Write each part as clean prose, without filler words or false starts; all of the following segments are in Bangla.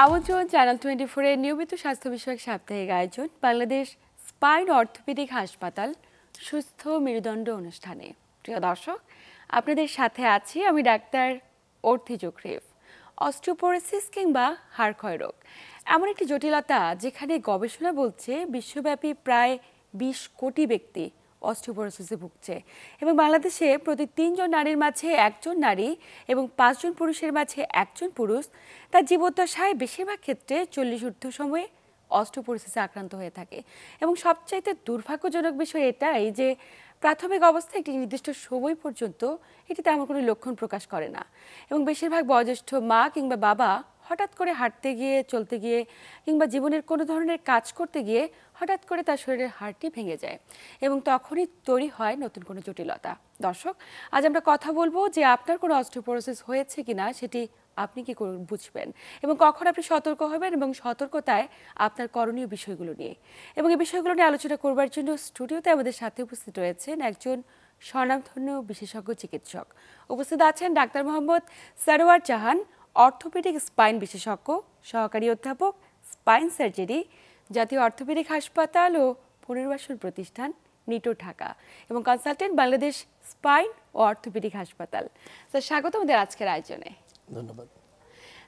আমন্ত্রণ চ্যানেল 24 এর নিয়মিত স্বাস্থ্য বিষয়ক সাপ্তাহিক আয়োজন বাংলাদেশ স্পাইন অর্থোপেডিক হাসপাতাল সুস্থ মেরুদণ্ড অনুষ্ঠানে। প্রিয় দর্শক, আপনাদের সাথে আছি আমি ডাক্তার অর্থি জোকরিফ। অস্টিওপোরোসিস কিংবা হাড় ক্ষয় রোগ এমন একটি জটিলতা যেখানে গবেষণা বলছে বিশ্বব্যাপী প্রায় 20 কোটি ব্যক্তি অস্টিওপোরোসিসে ভুগছে এবং বাংলাদেশে প্রতি 3 জন নারীর মাঝে 1 জন নারী এবং 5 জন পুরুষের মাঝে 1 জন পুরুষ তার জীবদ্দশায় বেশিরভাগ ক্ষেত্রে 40 ঊর্ধ্ব সময়ে অস্টিওপোরোসিসে আক্রান্ত হয়ে থাকে। এবং সবচাইতে দুর্ভাগ্যজনক বিষয় এটাই যে প্রাথমিক অবস্থায় একটি নির্দিষ্ট সময় পর্যন্ত এটি তেমন কোনো লক্ষণ প্রকাশ করে না এবং বেশিরভাগ বয়োজ্যেষ্ঠ মা কিংবা বাবা হঠাৎ করে হাঁটতে গিয়ে, চলতে গিয়ে কিংবা জীবনের কোনো ধরনের কাজ করতে গিয়ে হঠাৎ করে তার শরীরের হাড়টি ভেঙে যায় এবং তখনই তৈরি হয় নতুন কোনো জটিলতা। দর্শক, আজ আমরা কথা বলবো যে আপনার কোনো অস্টিওপোরোসিস হয়েছে কিনা সেটি আপনি কি করে বুঝবেন এবং কখন আপনি সতর্ক হবেন এবং সতর্কতায় আপনার করণীয় বিষয়গুলো নিয়ে। এবং এই বিষয়গুলো নিয়ে আলোচনা করবার জন্য স্টুডিওতে আমাদের সাথে উপস্থিত রয়েছেন একজন স্বনামধন্য বিশেষজ্ঞ চিকিৎসক। উপস্থিত আছেন ডাক্তার মোহাম্মদ সারোয়ার জাহান, অর্থোপেডিক স্পাইন বিশেষজ্ঞ, সহকারী অধ্যাপক, স্পাইন সার্জারি, জাতীয় অর্থোপেডিক হাসপাতাল ও পুনর্বাসন প্রতিষ্ঠান, নিটো, ঢাকা, এবং কনসালটেন্ট, বাংলাদেশ স্পাইন ও অর্থোপেডিক হাসপাতাল। স্যার, স্বাগত আমাদের আজকের আয়োজনে। ধন্যবাদ।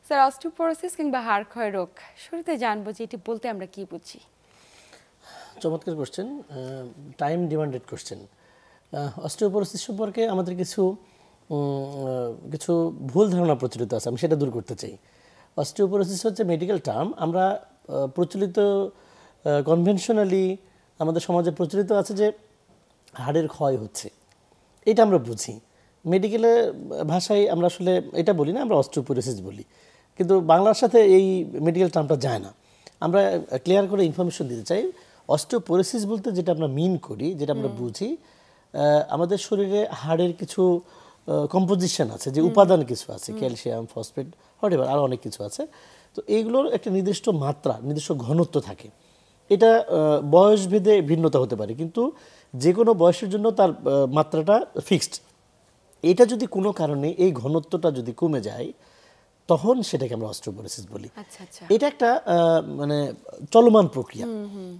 স্যার, অস্টিওপোরোসিস কিংবা হাড় ক্ষয় রোগ শুরুতে জানবো যে এটি বলতে আমরা কি বুঝি? চমৎকার question, time demanded question. Osteoporosis সম্পর্কে আমাদের কিছু ভুল ধারণা প্রচলিত আছে, আমি সেটা দূর করতে চাই। অস্টিওপোরোসিস হচ্ছে মেডিকেল টার্ম। আমরা প্রচলিত কনভেনশনালি আমাদের সমাজে প্রচলিত আছে যে হাড়ের ক্ষয় হচ্ছে, এটা আমরা বুঝি। মেডিকেলের ভাষায় আমরা আসলে এটা বলি না, আমরা অস্টিওপোরোসিস বলি, কিন্তু বাংলার সাথে এই মেডিকেল টার্মটা যায় না। আমরা ক্লিয়ার করে ইনফরমেশন দিতে চাই। অস্টিওপোরোসিস বলতে যেটা আমরা মিন করি, যেটা আমরা বুঝি, আমাদের শরীরে হাড়ের কিছু কম্পোজিশন আছে, যে উপাদান কিছু আছে, ক্যালসিয়াম, ফসফেট, হোয়াটএভার, আরও অনেক কিছু আছে। তো এইগুলোর একটা নির্দিষ্ট মাত্রা, নির্দিষ্ট ঘনত্ব থাকে। এটা বয়স ভেদে ভিন্নতা হতে পারে, কিন্তু যে কোনো বয়সের জন্য তার মাত্রাটা ফিক্সড। এটা যদি কোনো কারণে এই ঘনত্বটা যদি কমে যায়, তখন সেটাকে আমরা অস্টিওপোরোসিস বলি। এটা একটা মানে চলমান প্রক্রিয়া।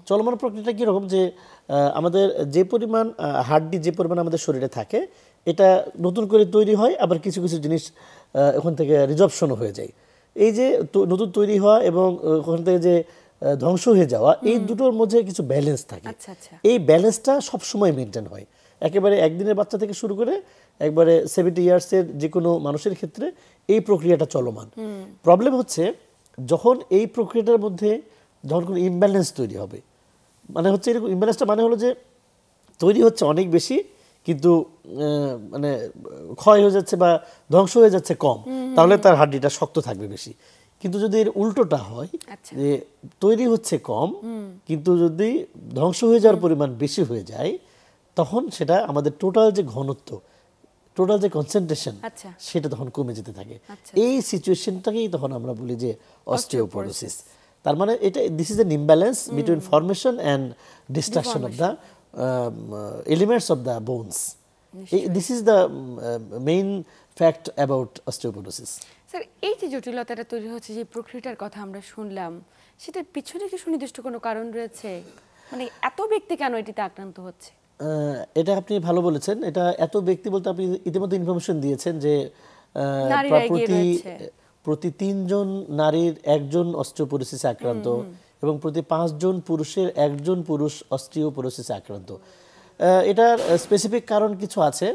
চলমান প্রক্রিয়াটা কীরকম, যে আমাদের যে পরিমাণ হাড্ডি, যে পরিমাণ আমাদের শরীরে থাকে, এটা নতুন করে তৈরি হয়, আবার কিছু কিছু জিনিস ওখান থেকে রিজর্পশনও হয়ে যায়। এই যে নতুন তৈরি হওয়া এবং ওখান থেকে যে ধ্বংস হয়ে যাওয়া, এই দুটোর মধ্যে কিছু ব্যালেন্স থাকে। এই ব্যালেন্সটা সবসময় মেনটেন হয়, একেবারে একদিনের বাচ্চা থেকে শুরু করে একবারে 70 ইয়ার্সের যে কোনো মানুষের ক্ষেত্রে এই প্রক্রিয়াটা চলমান। প্রবলেম হচ্ছে যখন এই প্রক্রিয়াটার মধ্যে যখন কোনো ইমব্যালেন্স তৈরি হবে, মানে হচ্ছে এরকম ইমব্যালেন্সটা মানে হলো যে তৈরি হচ্ছে অনেক বেশি, কিন্তু মানে ক্ষয় হয়ে যাচ্ছে বা ধ্বংস হয়ে যাচ্ছে কম, তাহলে তার হাড্ডিটা শক্ত থাকবে বেশি। কিন্তু যদি এর উল্টোটা হয়, যে তৈরি হচ্ছে কম কিন্তু যদি ধ্বংস হয়ে যাওয়ার পরিমাণ বেশি হয়ে যায়, তখন সেটা আমাদের টোটাল যে ঘনত্ব, টোটাল যে কনসেন্ট্রেশন, সেটা তখন কমে যেতে থাকে। এই সিচুয়েশনটাকেই তখন আমরা বলি যে অস্টিওপোরোসিস। তার মানে এটা this is an imbalance between formation and destruction of the elements of the bones. This is the main fact about osteoporosis. Sir, এই যে জটিলতাটা তৈরি হচ্ছে, যে প্রক্রিয়াটার কথা আমরা শুনলাম, সেটার পিছনে কি সুনির্দিষ্ট কোনো কারণ রয়েছে? মানে এত ব্যক্তি কেন এটিতে আক্রান্ত হচ্ছে? এটা আপনি ভালো বলেছেন। এটা এত ব্যক্তি বলতে আপনি ইতিমধ্যে ইনফরমেশন দিয়েছেন যে প্রতি 3 জন নারীর 1 জন অস্টিওপোরোসিসে আক্রান্ত এবং প্রতি 5 জন পুরুষের 1 জন পুরুষ অস্টিওপোরোসিসে আক্রান্ত। এটার স্পেসিফিক কারণ কিছু আছে,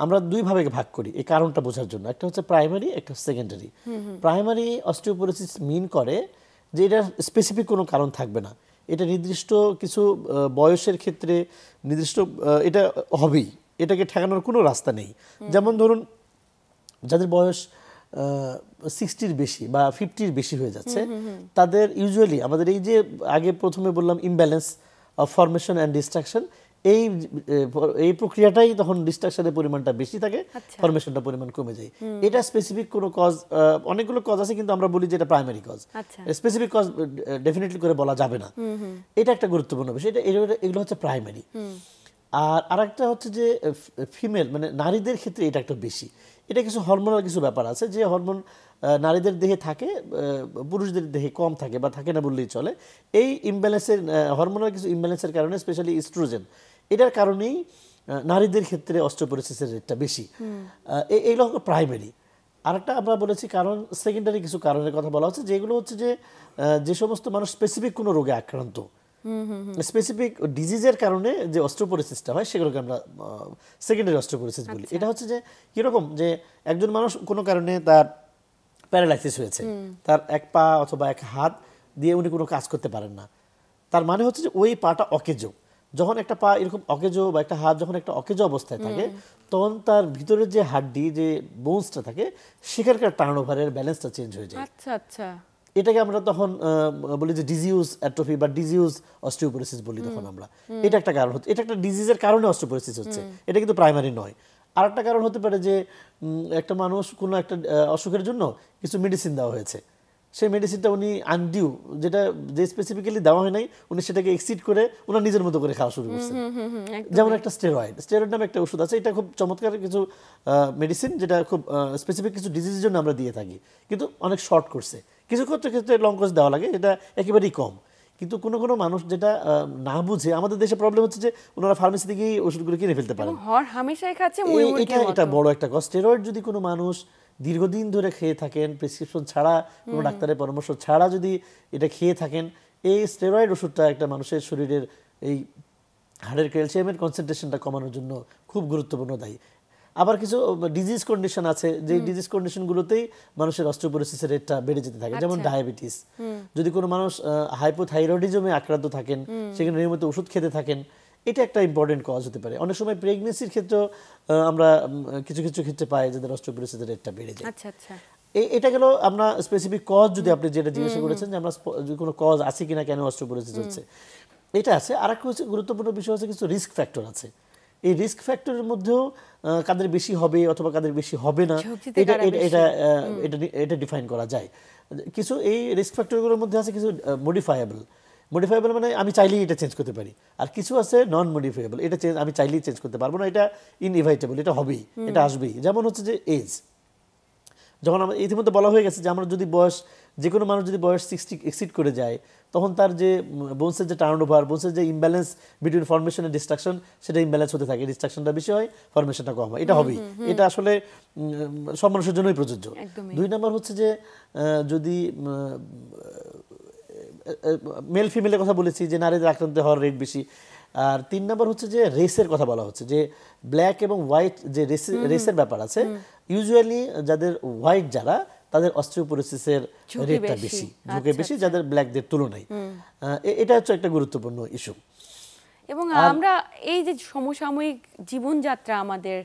আমরা দুই ভাবে ভাগ করি এই কারণটা বোঝার জন্য। একটা হচ্ছে প্রাইমারি, একটা সেকেন্ডারি। প্রাইমারি অস্টিওপোরোসিস মিন করে যে এটার স্পেসিফিক কোনো কারণ থাকবে না, এটা নির্দিষ্ট কিছু বয়সের ক্ষেত্রে নির্দিষ্ট এটা হবেই, এটাকে ঠেকানোর কোনো রাস্তা নেই। যেমন ধরুন, যাদের বয়স 60-র বেশি বা 50-র বেশি হয়ে যাচ্ছে, তাদের ইউজুয়ালি আমাদের এই যে আগে প্রথমে বললাম imbalance of formation and destruction, এই প্রক্রিয়াটাই তখন ডিস্ট্রাকশনের পরিমাণটা বেশি থাকে, ফরমেশনটা পরিমাণ কমে যায়। এটা স্পেসিফিক কোনো কজ, অনেকগুলো কজ আছে, কিন্তু আমরা বলি যে এটা primary cause. Specific cause definitely করে বলা যাবে না, এটা একটা গুরুত্বপূর্ণ বিষয়। এগুলো হচ্ছে প্রাইমারি। আর আরেকটা হচ্ছে যে ফিমেল, মানে নারীদের ক্ষেত্রে এটা একটা বেশি। এটা কিছু হরমোনাল কিছু ব্যাপার আছে, যে হরমোন নারীদের দেহে থাকে, পুরুষদের দেহে কম থাকে বা থাকে না বললেই চলে। এই ইমব্যালেন্সের হরমোনাল কিছু ইমব্যালেন্সের কারণে, স্পেশালি ইস্ট্রোজেন, এটার কারণেই নারীদের ক্ষেত্রে অস্টিওপোরোসিসের রেটটা বেশি। এইগুলো হলো প্রাইমারি। আরেকটা আমরা বলেছি কারণ, সেকেন্ডারি কিছু কারণের কথা বলা হচ্ছে, যেগুলো হচ্ছে যে সমস্ত মানুষ স্পেসিফিক কোনো রোগে আক্রান্ত, স্পেসিফিক ডিজিজের কারণে যে অস্টিওপোরোসিসটা হয়, সেগুলোকে আমরা সেকেন্ডারি অস্টিওপোরোসিস বলি। এটা হচ্ছে যে কিরকম, যে একজন মানুষ কোনো কারণে তার প্যারালাইসিস হয়েছে, তার এক পা অথবা এক হাত দিয়ে উনি কোনো কাজ করতে পারেন না, তার মানে হচ্ছে যে ওই পাটা অকেজো। যখন একটা পা এরকম অকেজো বা একটা হাত যখন একটা অকেজো অবস্থায় থাকে, তখন তার ভিতরের যে হাড্ডি, যে বোনসটা থাকে, সেখানকার টার্নওভারের ব্যালেন্সটা চেঞ্জ হয়ে যায়। আচ্ছা আচ্ছা। এটাকে আমরা তখন বলি যে ডিজিউজ অ্যাট্রফি বা ডিজিউজ অস্টিওপোরোসিস বলি তখন আমরা। এটা একটা কারণ হচ্ছে, এটা একটা ডিজিজের কারণে অস্টিওপোরোসিস হচ্ছে, এটা কিন্তু প্রাইমারি নয়। আর একটা কারণ হতে পারে যে একটা মানুষ কোনো একটা অসুখের জন্য কিছু মেডিসিন দেওয়া হয়েছে, সেই মেডিসিনটা উনি আনডিউ, যেটা যে স্পেসিফিক্যালি দেওয়া হয় নাই, উনি সেটাকে এক্সিড করে ওনার নিজের মতো করে খাওয়া শুরু করছেন। যেমন একটা স্টেরয়েড নামে একটা ওষুধ আছে, এটা খুব চমৎকার কিছু মেডিসিন, যেটা খুব স্পেসিফিক কিছু ডিজিজের জন্য আমরা দিয়ে থাকি, কিন্তু অনেক শর্ট কোর্সে। কিছু ক্ষেত্রে লং কোর্স দেওয়া লাগে, এটা একেবারেই কম। কিন্তু কোনো কোনো মানুষ যেটা না বুঝে, আমাদের দেশে প্রবলেম হচ্ছে যে ওনারা ফার্মেসি থেকেই ওষুধগুলো কিনে ফেলতে পারেন। হামেশাই খাচ্ছে, এটা বড় একটা কষ্ট। স্টেরয়েড যদি কোনো মানুষ দীর্ঘদিন ধরে খেয়ে থাকেন, প্রেসক্রিপশন ছাড়া, কোনো ডাক্তারের পরামর্শ ছাড়া যদি এটা খেয়ে থাকেন, এই স্টেরয়েড ওষুধটা একটা মানুষের শরীরের এই হাড়ের ক্যালসিয়ামের কনসেন্ট্রেশনটা কমানোর জন্য খুব গুরুত্বপূর্ণ দায়ী। আবার কিছু ডিজিজ কন্ডিশন আছে, যে ডিজিজ কন্ডিশনগুলোতেই মানুষের অস্টিওপোরোসিসের রেটটা বেড়ে যেতে থাকে, যেমন ডায়াবেটিস। যদি কোনো মানুষ হাইপোথাইরয়েডিজমে আক্রান্ত থাকেন, সেখানে নিয়মিত ওষুধ খেতে থাকেন, এটা একটা ইম্পর্টেন্ট কজ হতে পারে। অনেক সময় প্রেগনেন্সির ক্ষেত্রেও আমরা কিছু কিছু ক্ষেত্রে পাই যাদের অস্টিওপোরোসিসের রেটটা বেড়ে যায়। আচ্ছা আচ্ছা। এটা গেল আমরা স্পেসিফিক কজ, যদি আপনি যেটা জিজ্ঞাসা করেছেন যে আমরা কোনো কজ আছে কিনা কেন অস্টিওপোরোসিস হচ্ছে, এটা আছে। আর একটা গুরুত্বপূর্ণ বিষয় হচ্ছে কিছু রিস্ক ফ্যাক্টর আছে। এই রিস্ক ফ্যাক্টরের মধ্যেও কাদের বেশি হবে অথবা কাদের বেশি হবে না, এটা ডিফাইন করা যায়। কিছু এই রিস্ক ফ্যাক্টরগুলোর মধ্যে আছে কিছু মডিফায়েবল মানে আমি চাইলেই এটা চেঞ্জ করতে পারি, আর কিছু আছে নন মডিফায়েবল, এটা আমি চাইলেই চেঞ্জ করতে পারবো না, এটা ইনএভিটেবল, এটা হবেই, এটা আসবেই। যেমন হচ্ছে যে এজ, যখন আমরা ইতিমধ্যে বলা হয়ে গেছে যে আমরা যদি বয়স, যে কোনো মানুষ যদি বয়স 60 এক্সিড করে যায়, তখন তার যে বোনসের যে টার্নওভার, বোনসের যে imbalance between formation and destruction, সেটা ইমব্যালেন্স হতে থাকে, ডিস্ট্রাকশনটা বেশি হয়, ফরমেশনটা কম হয়, এটা হবেই। এটা আসলে সব মানুষের জন্যই প্রযোজ্য। 2 নম্বর হচ্ছে যে যদি মেল ফিমেলের কথা বলেছি যে নারীদের আক্রান্ত হওয়ার রেট বেশি। আর 3 নম্বর হচ্ছে যে রেসের কথা বলা হচ্ছে, যে ব্ল্যাক এবং হোয়াইট যে রেসের ব্যাপার আছে, ইউজুয়ালি যাদের হোয়াইট যারা, তাদের অস্টিওপোরোসিসের রেটটা বেশি, ঝুঁকি বেশি যাদের ব্ল্যাকদের তুলনায়। এটা হচ্ছে একটা গুরুত্বপূর্ণ ইস্যু। এবং আমরা এই যে সমসাময়িক জীবনযাত্রা আমাদের,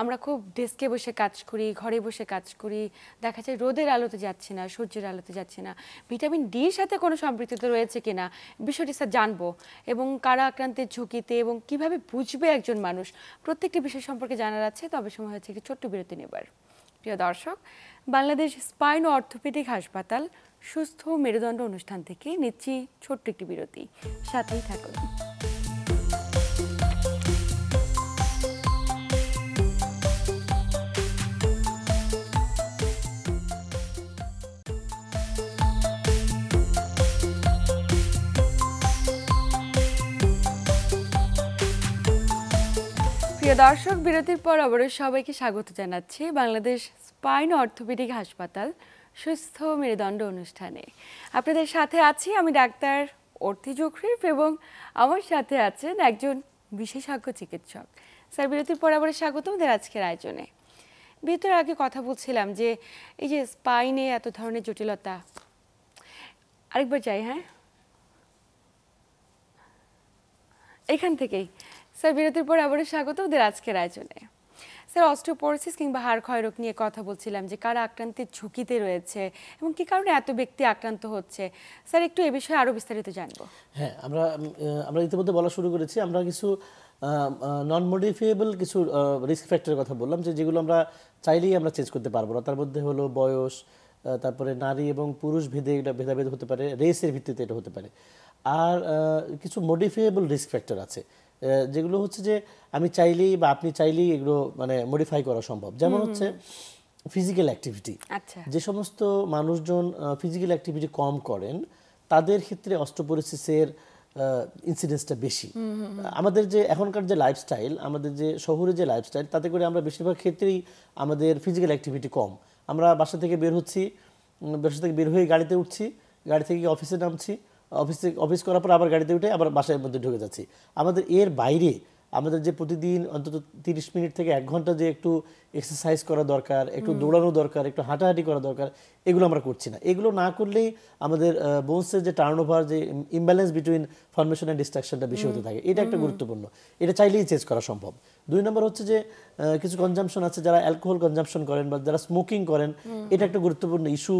আমরা খুব ডেস্কে বসে কাজ করি, ঘরে বসে কাজ করি, দেখা যায় রোদের আলোতে যাচ্ছে না, সূর্যের আলোতে যাচ্ছে না, ভিটামিন ডির সাথে কোনো সম্পৃক্ততা রয়েছে কিনা বিষয়টি স্যার জানবো, এবং কারা আক্রান্তের ঝুঁকিতে এবং কিভাবে বুঝবে একজন মানুষ, প্রত্যেকটি বিষয় সম্পর্কে জানার আছে। তবে সময় হচ্ছে একটি ছোট্ট বিরতি নেবার। প্রিয় দর্শক, বাংলাদেশ স্পাইন ও অর্থোপেডিক হাসপাতাল সুস্থ মেরুদণ্ড অনুষ্ঠান থেকে নিচ্ছি ছোট্ট একটি বিরতি, সাথেই থাকুন। প্রিয় দর্শক, বিরতির পর আবারও সবাইকে স্বাগত জানাচ্ছি বাংলাদেশ স্পাইন অর্থোপেডিক হাসপাতাল সুস্থ মেরুদণ্ড অনুষ্ঠানে। আপনাদের সাথে আছি আমি ডাক্তার অর্থি জোখরিফ, এবং আমার সাথে আছেন একজন বিশেষজ্ঞ চিকিৎসক। স্যার, বিরতির পর আবারও স্বাগত আমাদের আজকের আয়োজনে। বিরতির আগে কথা বলছিলাম যে এই যে স্পাইনে এত ধরনের জটিলতা, আরেকবার যাই, হ্যাঁ এখান থেকেই। স্যার, বিরতির পর আবারও স্বাগত ওদের আজকের আয়োজনে। স্যার, অস্টিওপোরোসিস কিংবা হাড় ক্ষয়রোগ নিয়ে কথা বলছিলাম, যে কারা আক্রান্তের ঝুঁকিতে রয়েছে এবং কি কারণে এত ব্যক্তি আক্রান্ত হচ্ছে। স্যার, একটু এ বিষয়ে আরও বিস্তারিত জানবো। হ্যাঁ, আমরা ইতিমধ্যে বলা শুরু করেছি। আমরা কিছু নন মডিফিয়েবল কিছু রিস্ক ফ্যাক্টরের কথা বললাম, যেগুলো আমরা চাইলেই আমরা চেঞ্জ করতে পারবো না। তার মধ্যে হলো বয়স, তারপরে নারী এবং পুরুষ ভেদে এটা ভেদাভেদ হতে পারে, রেসের ভিত্তিতে এটা হতে পারে। আর কিছু মডিফিয়েবল রিস্ক ফ্যাক্টর আছে, যেগুলো হচ্ছে যে আমি চাইলেই বা আপনি চাইলেই এগুলো মানে মডিফাই করা সম্ভব। যেমন হচ্ছে ফিজিক্যাল অ্যাক্টিভিটি। আচ্ছা। যে সমস্ত মানুষজন ফিজিক্যাল অ্যাক্টিভিটি কম করেন তাদের ক্ষেত্রে অস্টিওপোরোসিসের ইনসিডেন্সটা বেশি। আমাদের যে এখনকার যে লাইফস্টাইল, আমাদের যে শহরে যে লাইফস্টাইল, তাতে করে আমরা বেশিরভাগ ক্ষেত্রেই আমাদের ফিজিক্যাল অ্যাক্টিভিটি কম। আমরা বাসা থেকে বের হচ্ছি, বাসা থেকে বের হয়ে গাড়িতে উঠছি, গাড়ি থেকে অফিসে নামছি, অফিস করার পর আবার গাড়িতে উঠে আবার বাসার মধ্যে ঢুকে যাচ্ছি। আমাদের এর বাইরে আমাদের যে প্রতিদিন অন্তত 30 মিনিট থেকে 1 ঘন্টা যে একটু এক্সারসাইজ করা দরকার, একটু দৌড়ানো দরকার, একটু হাঁটাহাঁটি করা দরকার, এগুলো আমরা করছি না। এগুলো না করলেই আমাদের বোনসের যে টার্নওভার, যে ইমব্যালেন্স বিটুইন ফর্মেশন অ্যান্ড ডিস্ট্রাকশনটা বেশি হতে থাকে। এটা একটা গুরুত্বপূর্ণ, এটা চাইলেই চেঞ্জ করা সম্ভব। 2 নম্বর হচ্ছে যে কিছু কনজাম্পশন আছে, যারা অ্যালকোহল কনজাম্পশন করেন বা যারা স্মোকিং করেন, এটা একটা গুরুত্বপূর্ণ ইস্যু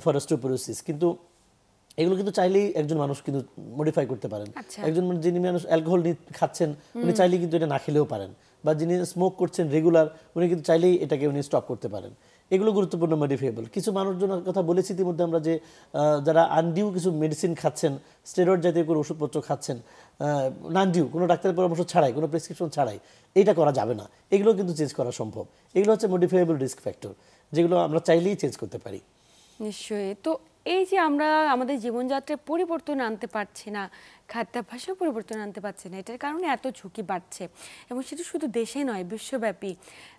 ফর অস্টিওপোরোসিস। কিন্তু এগুলো কিন্তু চাইলেই একজন মানুষ কিন্তু মডিফাই করতে পারেন। একজন যিনি মানুষ অ্যালকোহল খাচ্ছেন, উনি চাইলেই কিন্তু এটা না খেলেও পারেন, বা যিনি স্মোক করছেন রেগুলার, উনি কিন্তু চাইলেই এটাকে উনি স্টপ করতে পারেন। এগুলো গুরুত্বপূর্ণ মডিফাইবল। কিছু মানুষজনের কথা বলেছি ইতিমধ্যে আমরা, যে যারা আনডিউ কিছু মেডিসিন খাচ্ছেন, স্টেরয়েড জাতীয় কোনো ওষুধপত্র খাচ্ছেন, নানডিউ কোনো ডাক্তারের পরামর্শ ছাড়াই, কোনো প্রেসক্রিপশন ছাড়াই, এইটা করা যাবে না। এগুলো কিন্তু চেঞ্জ করা সম্ভব। এগুলো হচ্ছে মডিফাইবল রিস্ক ফ্যাক্টর, যেগুলো আমরা চাইলেই চেঞ্জ করতে পারি। নিশ্চয়ই। তো এই যে আমরা আমাদের জীবনযাত্রায় পরিবর্তন আনতে পারছি না, খাদ্যাভ্যাসেও পরিবর্তন আনতে পারছি না, এটার কারণে এত ঝুঁকি বাড়ছে, এবং সেটা শুধু দেশে নয়, বিশ্বব্যাপী।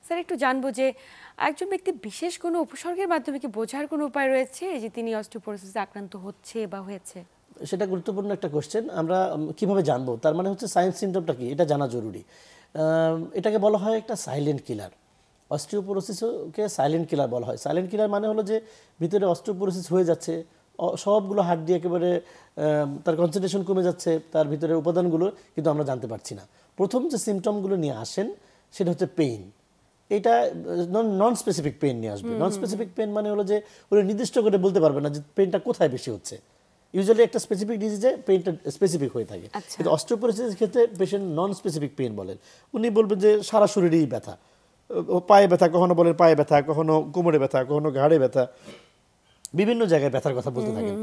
স্যার, একটু জানবো যে একজন ব্যক্তি বিশেষ কোনো উপসর্গের মাধ্যমে কি বোঝার কোনো উপায় রয়েছে যে তিনি অস্টিওপোরোসিসে আক্রান্ত হচ্ছে বা হয়েছে? সেটা গুরুত্বপূর্ণ একটা কোশ্চেন। আমরা কিভাবে জানবো? তার মানে হচ্ছে সাইন সিমটমটা কি, এটা জানা জরুরি। এটাকে বলা হয় একটা সাইলেন্ট কিলার। অস্টিওপোরোসিসকে সাইলেন্ট কিলার বলা হয়। সাইলেন্ট কিলার মানে হলো যে ভিতরে অস্টিওপোরোসিস হয়ে যাচ্ছে, সবগুলো হাড় দিয়ে একেবারে তার কনসেন্ট্রেশন কমে যাচ্ছে, তার ভিতরে উপাদানগুলো, কিন্তু আমরা জানতে পারছি না। প্রথম যে সিমটমগুলো নিয়ে আসেন সেটা হচ্ছে পেইন। এটা নন স্পেসিফিক পেইন নিয়ে আসবে। নন স্পেসিফিক পেইন মানে হলো যে উনি নির্দিষ্ট করে বলতে পারবে না যে পেইনটা কোথায় বেশি হচ্ছে। ইউজুয়ালি একটা স্পেসিফিক ডিজিজে পেইনটা স্পেসিফিক হয়ে থাকে, কিন্তু অস্টিওপোরোসিসের ক্ষেত্রে পেশেন্ট নন স্পেসিফিক পেইন বলেন। উনি বলবেন যে সারা শরীরেই ব্যথা, পায়ে ব্যথা, কখনো বলেন পায়ে ব্যথা, কখনো কোমরে ব্যথা, কখনো ঘাড়ে ব্যথা, বিভিন্ন জায়গায় ব্যথার কথা বলতে থাকেন।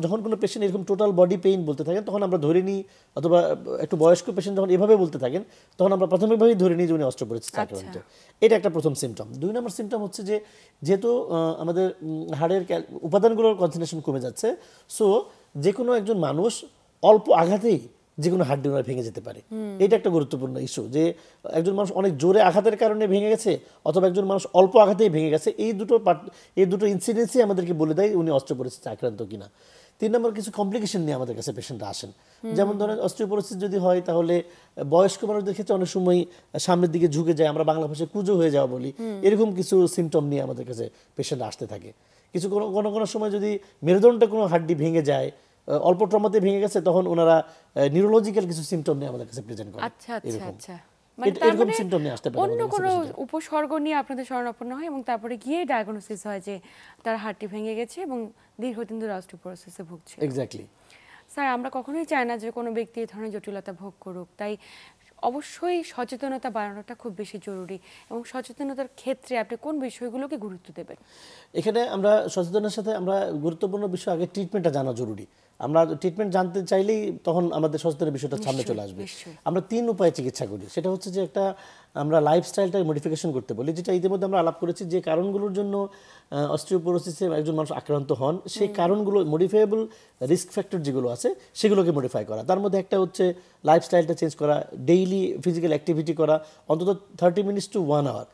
যখন কোনো পেশেন্ট এরকম টোটাল বডি পেইন বলতে থাকেন, তখন আমরা ধরে নিই, অথবা একটু বয়স্ক পেশেন্ট যখন এভাবে বলতে থাকেন, তখন আমরা প্রাথমিকভাবেই ধরে নিই যে উনি অস্টিওপোরোসিস আক্রান্ত। এটা একটা প্রথম সিমটম। 2 নম্বর সিমটম হচ্ছে যে যেহেতু আমাদের হাড়ের উপাদানগুলোর কনসেন্ট্রেশন কমে যাচ্ছে, সো যে কোনো একজন মানুষ অল্প আঘাতেই যে কোনো হাড্ডি ওনার ভেঙে যেতে পারে। এটা একটা গুরুত্বপূর্ণ ইস্যু, যে একজন মানুষ অনেক জোরে আঘাতের কারণে ভেঙে গেছে, অথবা একজন মানুষ অল্প আঘাতেই ভেঙে গেছে। এই দুটো ইনসিডেন্সই আমাদেরকে বলে দেয় উনি অস্টিওপোরোসিসে আক্রান্ত কিনা। 3 নম্বর, কিছু কমপ্লিকেশন নিয়ে আমাদের কাছে পেশেন্টরা আসেন। যেমন ধরেন অস্টিওপোরোসিস যদি হয়, তাহলে বয়স্ক মানুষদের ক্ষেত্রে অনেক সময় সামনের দিকে ঝুঁকে যায়, আমরা বাংলা ভাষায় কুঁজো হয়ে যাওয়া বলি, এরকম কিছু সিমটম নিয়ে আমাদের কাছে পেশেন্ট আসতে থাকে। কিছু কোনো সময় যদি মেরুদণ্ডটা কোনো হাড্ডি ভেঙে যায়, অল্প ট্রমাতে ভেঙে গেছে, তখন ওনারা নিউরোলজিক্যাল কিছু সিমটম নিয়ে আমাদের কাছে প্রেজেন্ট করে। আচ্ছা আচ্ছা আচ্ছা। এরকম সিমটম নিয়ে আসতে পারে, অন্য কোনো উপসর্গ নিয়ে আপনাদের শরণাপন্ন হয়, এবং তারপরে গিয়ে ডায়াগনোসিস হয় যে তার হাড়টি ভেঙে গেছে এবং দীর্ঘদিন ধরে অস্টিওপোরোসিসে ভুগছে। এক্স্যাক্টলি। স্যার, আমরা কখনোই চাই না যে কোনো ব্যক্তি এই ধরনের জটিলতা ভোগ করুক, তাই অবশ্যই সচেতনতা বাড়ানোটা খুব বেশি জরুরি। এবং সচেতনতার ক্ষেত্রে আপনি কোন বিষয়গুলোকে গুরুত্ব দেবেন? এখানে আমরা সচেতনের সাথে আমরা গুরুত্বপূর্ণ বিষয়, আগে ট্রিটমেন্টটা জানা জরুরি। আমরা ট্রিটমেন্ট জানতে চাইলেই তখন আমাদের সচেতনের বিষয়টা সামনে চলে আসবে। আমরা 3 উপায়ে চিকিৎসা করি। সেটা হচ্ছে যে একটা আমরা লাইফস্টাইলটা মডিফিকেশন করতে বলি, যেটা ইতিমধ্যে আমরা আলাপ করেছি, যে কারণগুলোর জন্য অস্টিওপোরোসিসে একজন মানুষ আক্রান্ত হন, সেই কারণগুলো মডিফাইবল রিস্ক ফ্যাক্টর যেগুলো আছে সেগুলোকে মডিফাই করা। তার মধ্যে একটা হচ্ছে লাইফস্টাইলটা চেঞ্জ করা, ডেইলি ফিজিক্যাল অ্যাক্টিভিটি করা, অন্তত 30 মিনিটস টু 1 আওয়ার।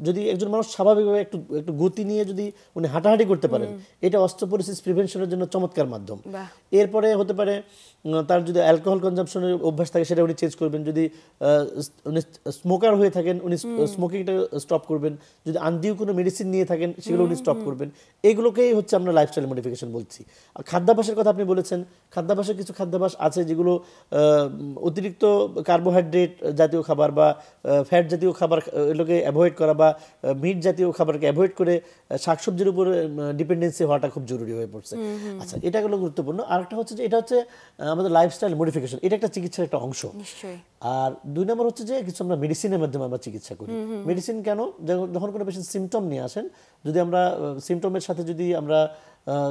যদি একজন মানুষ স্বাভাবিকভাবে একটু গতি নিয়ে যদি উনি হাঁটাহাঁটি করতে পারেন, এটা অস্টিওপোরোসিস প্রিভেনশনের জন্য চমৎকার মাধ্যম। এরপরে হতে পারে তার যদি অ্যালকোহল কনজাম্পশনের অভ্যাস থাকে, সেটা উনি চেঞ্জ করবেন। যদি উনি স্মোকার হয়ে থাকেন, উনি স্মোকিংটা স্টপ করবেন। যদি আনডিউ কোনো মেডিসিন নিয়ে থাকেন, সেগুলো উনি স্টপ করবেন। এগুলোকেই হচ্ছে আমরা লাইফস্টাইল মডিফিকেশন বলছি। খাদ্যাভ্যাসের কথা আপনি বলেছেন, খাদ্যাভ্যাসের কিছু খাদ্যাভ্যাস আছে যেগুলো অতিরিক্ত কার্বোহাইড্রেট জাতীয় খাবার বা ফ্যাট জাতীয় খাবার, এগুলোকে অ্যাভয়েড করা, বা মিট জাতীয় খাবারকে অ্যাভয়েড করে শাকসবজির উপরে ডিপেন্ডেন্সি হওয়াটা খুব জরুরি হয়ে পড়ছে। আচ্ছা, এটা হলো গুরুত্বপূর্ণ। আরেকটা হচ্ছে যে এটা হচ্ছে আমাদের লাইফস্টাইল মডিফিকেশন, এটা একটা চিকিৎসার একটা অংশ। আর 2 নম্বর হচ্ছে যে কিছু আমরা মেডিসিনের মাধ্যমে আমরা চিকিৎসা করি। মেডিসিন কেন? যখন কোনো পেশেন্ট সিমটম নিয়ে আসেন, যদি আমরা সিমটমের সাথে যদি আমরা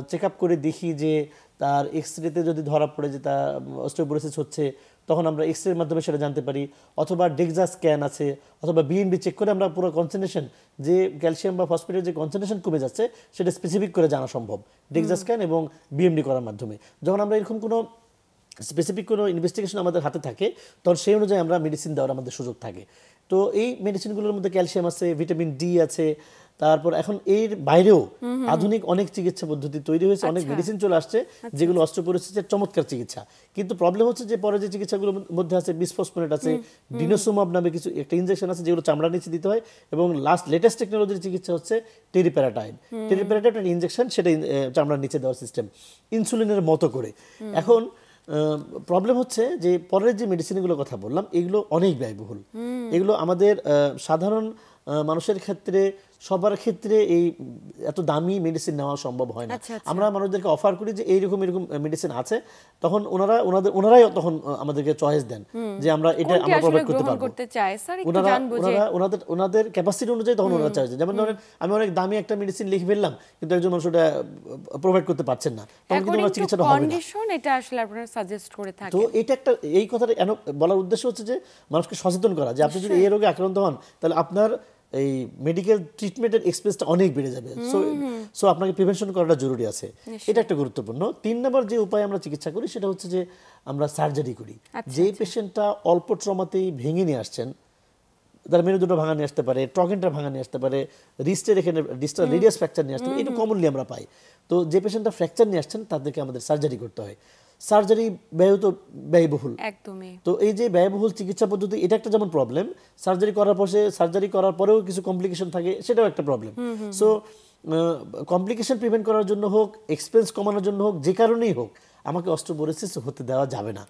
চেক আপ করে দেখি যে তার এক্সরেতে যদি ধরা পড়ে যে তার অস্টিওপোরোসিস হচ্ছে, তখন আমরা এক্সরের মাধ্যমে সেটা জানতে পারি, অথবা ডেক্সা স্ক্যান আছে, অথবা বিএমডি চেক করে আমরা পুরো কনসেন্ট্রেশন যে ক্যালসিয়াম বা ফসফেটের যে কনসেন্ট্রেশন কমে যাচ্ছে সেটা স্পেসিফিক করে জানা সম্ভব ডেক্সা স্ক্যান এবং বিএমডি করার মাধ্যমে। যখন আমরা এরকম কোনো স্পেসিফিক কোনো ইনভেস্টিগেশন আমাদের হাতে থাকে তখন সেই অনুযায়ী আমরা মেডিসিন দেওয়ার আমাদের সুযোগ থাকে। তো এই মেডিসিনগুলোর মধ্যে ক্যালসিয়াম আছে, ভিটামিন ডি আছে, তারপর এখন এর বাইরেও আধুনিক অনেক চিকিৎসা পদ্ধতি তৈরি হয়েছে, অনেক মেডিসিন চলে আসছে যেগুলো অস্টিওপোরোসিসের চমৎকার চিকিৎসা। কিন্তু প্রবলেম হচ্ছে যে পরে যে চিকিৎসাগুলোর মধ্যে আছে বিসফসফোনেট আছে, ডিনোসোমাব নামে কিছু একটা ইনজেকশন আছে যেগুলো চামড়ার নিচে দিতে হয়, এবং লেটেস্ট টেকনোলজির চিকিৎসা হচ্ছে টেরিপ্যারাটাইড। টেরিপ্যারাটাইড একটা ইনজেকশন, সেটা চামড়ার নিচে দেওয়ার সিস্টেম ইনসুলিনের মতো করে। এখন প্রবলেম হচ্ছে যে পরের যে মেডিসিনগুলোর কথা বললাম এগুলো অনেক ব্যয়বহুল। এগুলো আমাদের সাধারণ মানুষের ক্ষেত্রে সবার ক্ষেত্রে এই এত দামি মেডিসিন নেওয়া সম্ভব হয় না। আমরা মানুষদেরকে অফার করি যে এইরকম এরকম মেডিসিন আছে, তখন ওনারাই তখন আমাদেরকে চয়েস দেন যে আমরা এটা আমরা প্রোভাইড করতে পারবো। ওনাদের ক্যাপাসিটি অনুযায়ী তখন ওনারা চয়েস দেন। যেমন ধরেন আমি অনেক দামি একটা মেডিসিন লিখে ফেললাম কিন্তু একজন মানুষ ওটা প্রোভাইড করতে পারছেন না, তখন কিন্তু ওনার চিকিৎসাটা হবে না। এটা আসলে আপনারা সাজেস্ট করে থাকেন। তো এটা একটা এই কথাটা বলার উদ্দেশ্য হচ্ছে যে মানুষকে সচেতন করা যে আপনি যদি এই রোগে আক্রান্ত হন তাহলে আপনার এই মেডিকেল ট্রিটমেন্টের এক্সপেন্সটা অনেক বেড়ে যাবে। সো আপনাকে প্রিভেনশন করাটা জরুরি আছে, এটা একটা গুরুত্বপূর্ণ। 3 নম্বর যে উপায় আমরা চিকিৎসা করি সেটা হচ্ছে যে আমরা সার্জারি করি। যে পেশেন্টটা অল্প ট্রমাতেই ভেঙে নিয়ে আসছেন, তার মেরুদণ্ড ভাঙা নিয়ে আসতে পারে, ট্রকেনটা ভাঙা নিয়ে আসতে পারে, রিস্টের এখানে ডিস্টাল রেডিয়াস ফ্র্যাকচার নিয়ে আসতে পারে, এটা কমনলি আমরা পাই। তো যে পেশেন্টটা ফ্র্যাকচার নিয়ে আসছেন তাদেরকে আমাদের সার্জারি করতে হয়। সার্জারি ব্যয়বহুল একদমই। তো এই যে ব্যয়বহুল চিকিৎসা পদ্ধতি, এটা একটা যেমন প্রবলেম। সার্জারি করার পরেও কিছু কমপ্লিকেশন থাকে, সেটাও একটা প্রবলেম। সো কমপ্লিকেশন প্রিভেন্ট করার জন্য হোক, এক্সপেন্স কমানোর জন্য হোক, যে কারণেই হোক আমাকে অস্টিওপোরোসিস হতে দেওয়া যাবে না।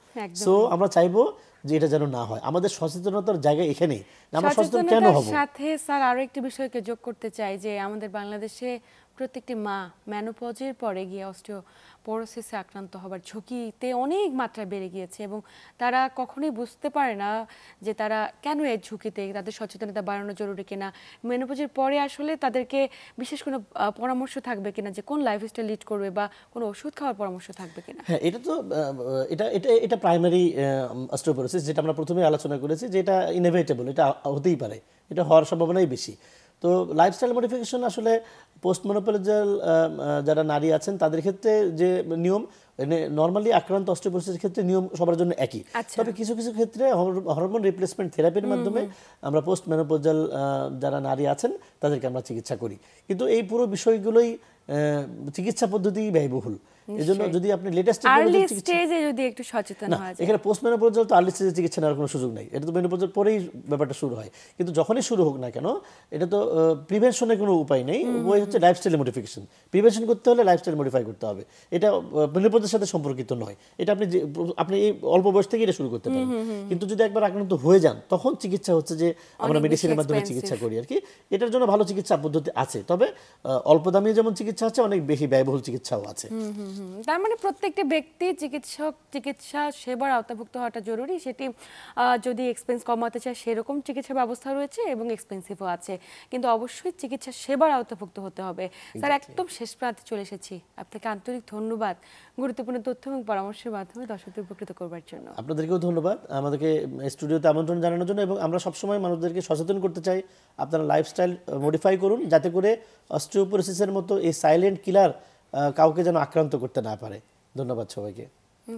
সো আমরা চাইবো যে এটা যেন না হয়। আমাদের সচেতনতার জায়গা এখানেই। আমরা সচেতন কেন হব? সাথে স্যার আরো একটি বিষয়কে যোগ করতে চাই যে আমাদের বাংলাদেশে প্রত্যেকটি মা মেনোপজের পরে গিয়ে অস্টিওপোরোসিসে আক্রান্ত হবার ঝুঁকিতে অনেক মাত্রা বেড়ে গিয়েছে এবং তারা কখনোই বুঝতে পারে না যে তারা কেন এই ঝুঁকিতে, তাদের সচেতনতা বাড়ানো জরুরি কিনা, মেনোপজের পরে আসলে তাদেরকে বিশেষ কোনো পরামর্শ থাকবে কিনা যে কোন লাইফস্টাইল লিড করবে বা কোনো ওষুধ খাওয়ার পরামর্শ থাকবে কিনা। হ্যাঁ, এটা তো এটা প্রাইমারি অস্টিওপোরোসিস যেটা আমরা প্রথমে আলোচনা করেছি যে এটা ইনএভিটেবল, এটা হতেই পারে, এটা হওয়ার সম্ভাবনাই বেশি। তো লাইফস্টাইল মডিফিকেশন আসলে পোস্ট মেনোপজাল যারা নারী আছেন তাদের ক্ষেত্রে যে নিয়ম, নর্মালি আক্রান্ত অস্টিওপোরোসিসের ক্ষেত্রে নিয়ম সবার জন্য একই। তবে কিছু কিছু ক্ষেত্রে হরমোন রিপ্লেসমেন্ট থেরাপির মাধ্যমে আমরা পোস্ট মেনোপজাল যারা নারী আছেন তাদেরকে আমরা চিকিৎসা করি। কিন্তু এই পুরো বিষয়গুলোই চিকিৎসা পদ্ধতি ব্যয়বহুল। এজন্য যদি আপনি লেটেস্ট আর্লি স্টেজে যদি একটু সচেতন হওয়া যায়, এখানে পোস্ট মেনোপজাল তো আর্লি স্টেজে চিকিৎসা নেওয়ার কোনো সুযোগ নাই, এটা তো মেনোপজাল পরেই ব্যাপারটা শুরু হয়। কিন্তু যখনই শুরু হোক না কেন এটা তো প্রিভেনশনের কোনো উপায় নেই, উপায় হচ্ছে লাইফস্টাইল মডিফিকেশন। প্রিভেনশন করতে হলে লাইফস্টাইল মডিফাই করতে হবে, এটা মেনোপজের সাথে সম্পর্কিত নয়। এটা আপনি এই অল্প বয়স থেকে এটা শুরু করতে পারেন। কিন্তু যদি একবার আক্রান্ত হয়ে যান তখন চিকিৎসা হচ্ছে যে আমরা মেডিসিনের মাধ্যমে চিকিৎসা করি আর কি। এটার জন্য ভালো চিকিৎসা পদ্ধতি আছে, তবে অল্প দামি যেমন চিকিৎসা আছে অনেক বেশি ব্যয়বহুল চিকিৎসাও আছে। তার মানে প্রত্যেকটা ব্যক্তি চিকিৎসা সেবার আওতাভুক্ত হওয়াটা জরুরি। সেটি যদি এক্সপেন্স কমাতে চায় সেরকম চিকিৎসা ব্যবস্থা রয়েছে এবং এক্সপেন্সিভও আছে, কিন্তু অবশ্যই চিকিৎসা সেবার আওতাভুক্ত হতে হবে। স্যার একদম শেষ প্রান্তে চলে এসেছি, আপনাকে আন্তরিক ধন্যবাদ গুরুত্বপূর্ণ তথ্য এবং পরামর্শের মাধ্যমে দর্শকদের উপকৃত করবার জন্য। আপনাদেরকেও ধন্যবাদ আমাদেরকে স্টুডিওতে আমন্ত্রণ জানানোর জন্য। এবং আমরা সবসময় মানুষদেরকে সচেতন করতে চাই আপনারা লাইফস্টাইল মডিফাই করুন যাতে করে অস্টিওপোরোসিসের মতো এই সাইলেন্ট কিলার কাউকে যেন আক্রান্ত করতে না পারে। ধন্যবাদ সবাইকে।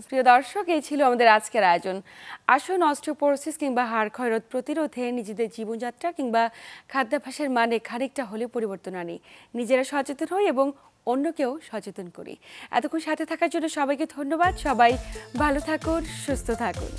প্রিয় দর্শক, এই ছিল আমাদের আজকের আয়োজন। আসুন অস্টিওপোরোসিস কিংবা হাড় ক্ষয়রোধ প্রতিরোধে নিজেদের জীবনযাত্রা কিংবা খাদ্যাভ্যাসের মানে খানিকটা হলেও পরিবর্তন আনি, নিজেরা সচেতন হই এবং অন্যকেও সচেতন করি। এতক্ষণ সাথে থাকার জন্য সবাইকে ধন্যবাদ। সবাই ভালো থাকুন, সুস্থ থাকুন।